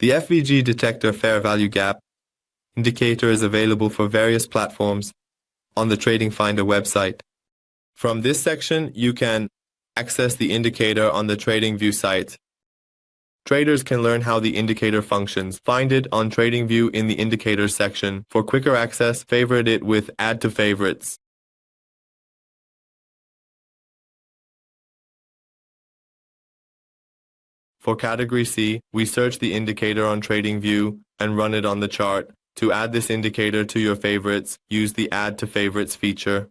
The FVG Detector Fair Value Gap Indicator is available for various platforms on the TradingFinder website. From this section, you can access the indicator on the TradingView site. Traders can learn how the indicator functions. Find it on TradingView in the Indicators section. For quicker access, favorite it with Add to Favorites. For Category C, we search the indicator on TradingView and run it on the chart. To add this indicator to your favorites, use the Add to Favorites feature.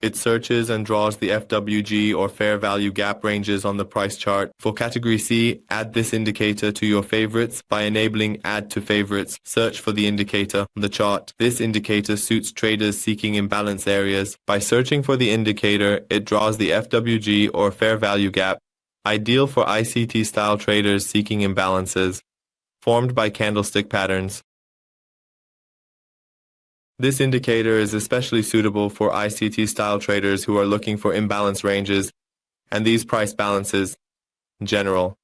It searches and draws the FVG or fair value gap ranges on the price chart. For Category C, add this indicator to your favorites by enabling Add to Favorites. Search for the indicator on the chart. This indicator suits traders seeking imbalance areas. By searching for the indicator, it draws the FVG or fair value gap, ideal for ICT-style traders seeking imbalances, formed by candlestick patterns. This indicator is especially suitable for ICT-style traders who are looking for imbalance ranges and these price balances in general.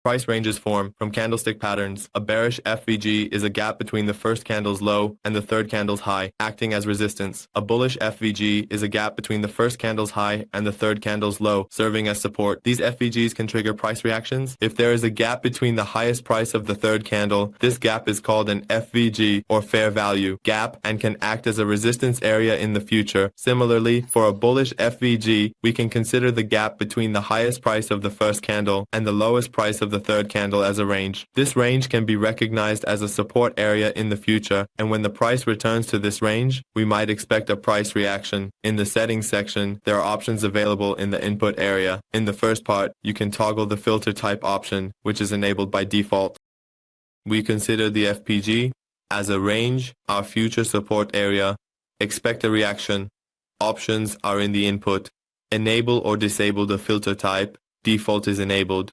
Price ranges form from candlestick patterns. A bearish FVG is a gap between the first candle's low and the third candle's high, acting as resistance. A bullish FVG is a gap between the first candle's high and the third candle's low, serving as support. These FVGs can trigger price reactions. If there is a gap between the highest price of the third candle, this gap is called an FVG or fair value gap and can act as a resistance area in the future. Similarly, for a bullish FVG, we can consider the gap between the highest price of the first candle and the lowest price of the third candle as a range. This range can be recognized as a support area in the future, and when the price returns to this range, we might expect a price reaction. In the settings section, there are options available in the input area. In the first part, you can toggle the filter type option, which is enabled by default. We consider the FVG as a range, our future support area. Expect a reaction. Options are in the input. Enable or disable the filter type. Default is enabled.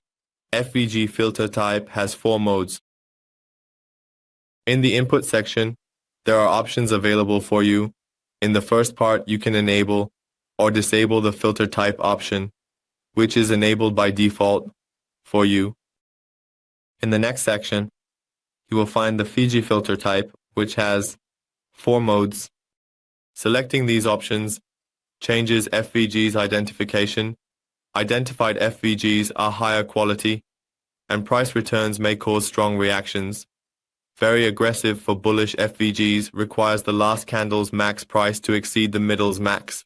FVG filter type has 4 modes. In the input section, there are options available for you. In the first part, you can enable or disable the filter type option, which is enabled by default for you. In the next section, you will find the FVG filter type, which has 4 modes. Selecting these options changes FVG's identification. Identified FVGs are higher quality, and price returns may cause strong reactions. Very aggressive for bullish FVGs requires the last candle's max price to exceed the middle's max.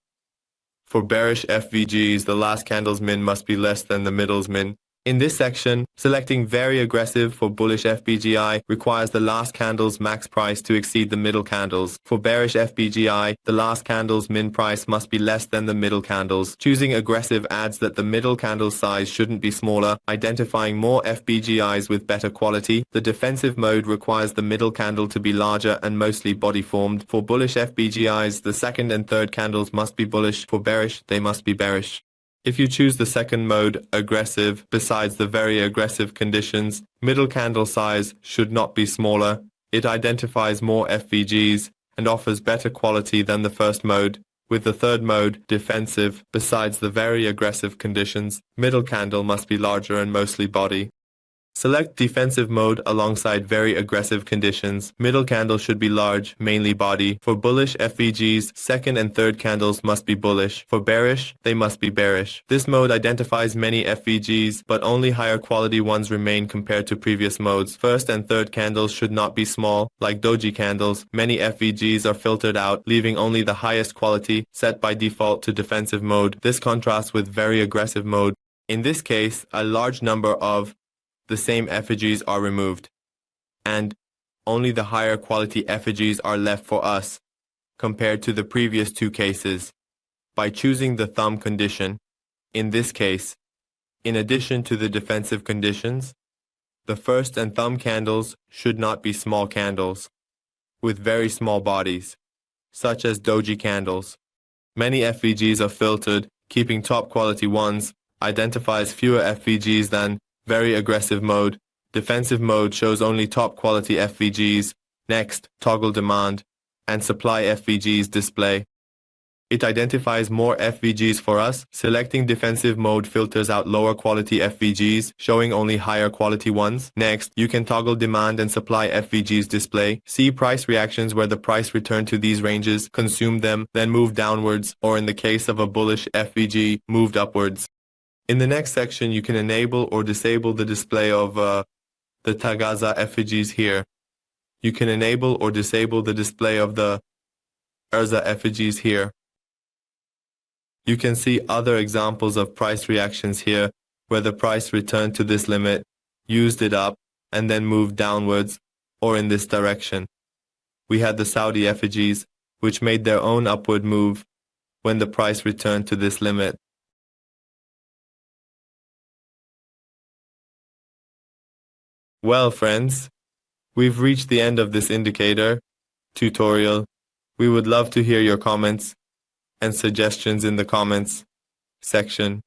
For bearish FVGs, the last candle's min must be less than the middle's min. In this section, selecting very aggressive for bullish FVGI requires the last candle's max price to exceed the middle candles. For bearish FVGI, the last candle's min price must be less than the middle candles. Choosing aggressive adds that the middle candle's size shouldn't be smaller, identifying more FVGIs with better quality. The defensive mode requires the middle candle to be larger and mostly body formed. For bullish FVGIs, the second and third candles must be bullish. For bearish, they must be bearish. If you choose the second mode, aggressive, besides the very aggressive conditions, middle candle size should not be smaller. It identifies more FVGs and offers better quality than the first mode. With the third mode, defensive, besides the very aggressive conditions, middle candle must be larger and mostly body. Select defensive mode alongside very aggressive conditions. Middle candle should be large, mainly body. For bullish FVGs, second and third candles must be bullish. For bearish, they must be bearish. This mode identifies many FVGs, but only higher quality ones remain compared to previous modes. First and third candles should not be small. Like doji candles, many FVGs are filtered out, leaving only the highest quality, set by default to defensive mode. This contrasts with very aggressive mode. In this case, a large number of the same FVGs are removed, and only the higher quality FVGs are left for us, compared to the previous 2 cases. By choosing the thumb condition, in this case, in addition to the defensive conditions, the first and thumb candles should not be small candles, with very small bodies, such as doji candles. Many FVGs are filtered, keeping top quality ones, identifies fewer FVGs than very aggressive mode. Defensive mode shows only top quality FVGs. Next, toggle demand and supply FVGs display. It identifies more FVGs for us. Selecting defensive mode filters out lower quality FVGs, showing only higher quality ones. Next, you can toggle demand and supply FVGs display. See price reactions where the price returned to these ranges, consumed them, then moved downwards, or in the case of a bullish FVG, moved upwards. In the next section, you can enable or disable the display of the Tagaza FVGs here. You can enable or disable the display of the Erza FVGs here. You can see other examples of price reactions here, where the price returned to this limit, used it up, and then moved downwards, or in this direction. We had the Saudi FVGs, which made their own upward move when the price returned to this limit. Well, friends, we've reached the end of this indicator tutorial. We would love to hear your comments and suggestions in the comments section.